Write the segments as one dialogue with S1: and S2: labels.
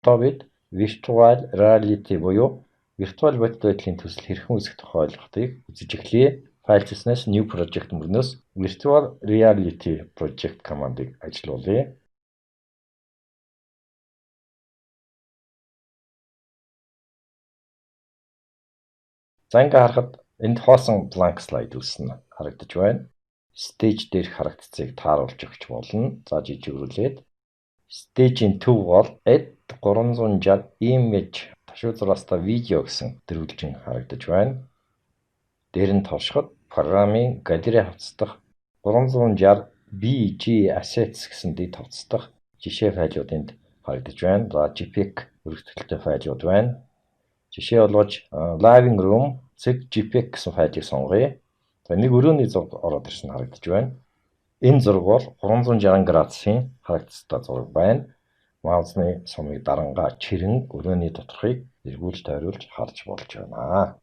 S1: Одоо бид virtual reality буюу виртуал бодит байдлын төсөл хэрхэн үүсэх тухай ойлголтыг үзэж эхлэе. File system-ээс new project мөрнөөс virtual reality project command-ыг ажиллуулъя. За ингээ харахад энд хоосон blank slide үүснэ харагдаж байна. Stage дээрх харагдцыг тааруулж өгч болно. За жижигрүүлээд stage-ийн төв бол Ed 360 image ташуу зураастай видео гэсэн дэрвэлжин харагдаж байна. Дээр нь товшоход програмын галерей хавцдах 360 BG Assets гэсэн дэд хавцдах жишээ файлууд энд харагдаж байна. За JPEG өргөтгөлтэй файлууд байна. Жишээ болгож Living Room JPEG гэсэн файлыг сонгоё. За нэг өрөөний зураг ороод ирсэн харагдаж байна. Энэ зураг бол 360 градусын харагдцтай зураг байна. Маусны сумыг дарангаа чирэн өрөөний доторхыг эргүүлж тойруулж харж болж байна.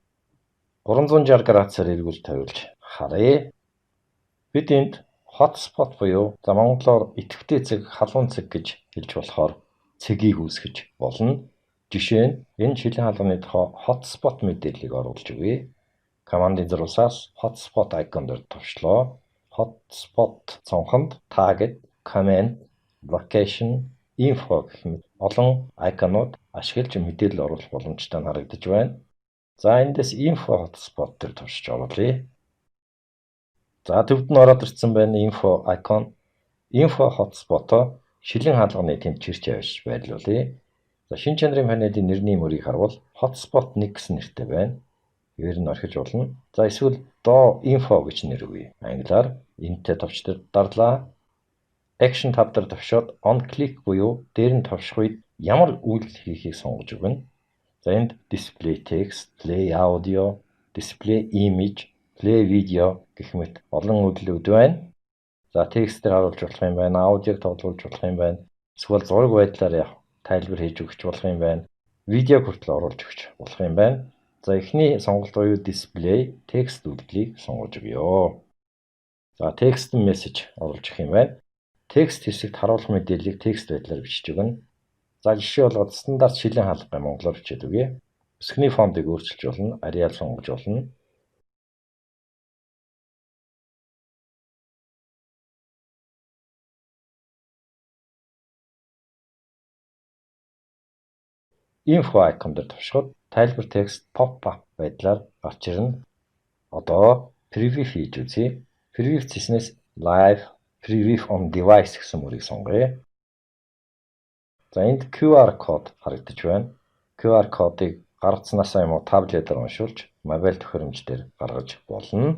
S1: 360 градусаар эргүүлж тойруулж харъя. Бид энд hotspot буюу за монголоор идэвхтэй цэг, халуун цэг гэж хэлж болохоор цэгийг үүсгэж болно. Жишээ нь энэ шилэн халууны тухай hotspot мэдээллийг оруулж өгье. Командын зурвасаас hotspot icon дээр товчлоо. Hotspot цонхонд target, command, location, info гэх мэт олон icon-ууд ашиглаж мэдээлэл оруулах боломжтой харагдаж байна. За эндээс info hotspot дээр товшиж оруулъя. За төвд нь ороод ирсэн байна info icon. Info hotspot-о шилэн хаалганы тэнд чирч авч байрлуулъя. За шинэ чанарын панелийн нэрний мөрийг харвал hotspot 1 гэсэн нэртэй байна. Хэвээр нь орхиж болно. За эсвэл доо info гэж нэр өгье. Англиар энтэй товч дээр дарлаа. Action tab дээр товшоод on click буюу дээр нь товших үед ямар үйлдэл хийхийг сонгож өгнө. За энд display text, play audio, display image, play video гэх мэт олон үйлдэлүүд байна. За текстээр харуулж болох юм байна, аудиог тоглуулж болох юм байна. Эсвэл зураг байдлаар тайлбар хийж өгч болох юм байна. Видеог хүртэл оруулж өгч болох юм байна. За эхний сонголт буюу display text үйлдэлийг сонгож өгье. За text message оруулж өгөх юм байна. Text хэсэгт харуулах мэдээллийг text байдлаар бичиж өгнө. За жишээ болгоод стандарт шилэн хаалгыг монголоор бичиж өгье. Өсгөний фонтыг өөрчилж болно, Arial сонгож болно. Info icon дээр товшоход тайлбар текст pop-up байдлаар гарч ирнэ. Одоо preview хийж үзье. Preview хийснээс live preview on device гэсэн мөрийг сонгоё. За энд QR код харагдаж байна. QR кодыг гаргаснасаа юм уу таблетээр уншуулж мобайл төхөөрөмж дээр гаргаж болно.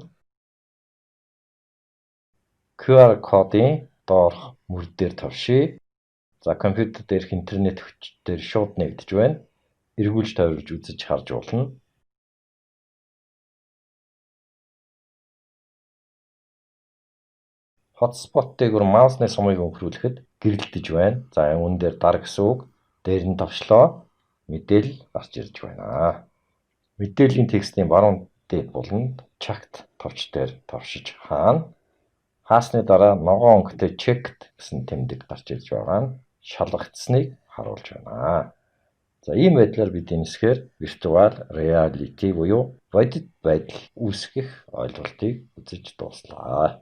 S1: QR кодын доорх мөр дээр товшъя. За компьютер дээрх интернет хүч дээр шууд нэгдэж байна. Эргүүлж тойруулж үзэж харж болно. Hotspot дээгүүр маусны сумыг өнхрүүлэхэд гэрэлтэж байна. За үүн дээр дар гэсэн үг. Дээр нь товчлоо. Мэдээлэл гарч ирж байна. Мэдээллийн текстийн баруун дээд буланд checked товч дээр товшиж хаана. Хаасны дараа ногоон өнгөтэй checked гэсэн тэмдэг гарч ирж байгаа нь шалгагдсныг харуулж байна. За ийм байдлаар бид энэсгээр virtual reality буюу бодит байдал үүсгэх ойлголтыг үзэж дууслаа.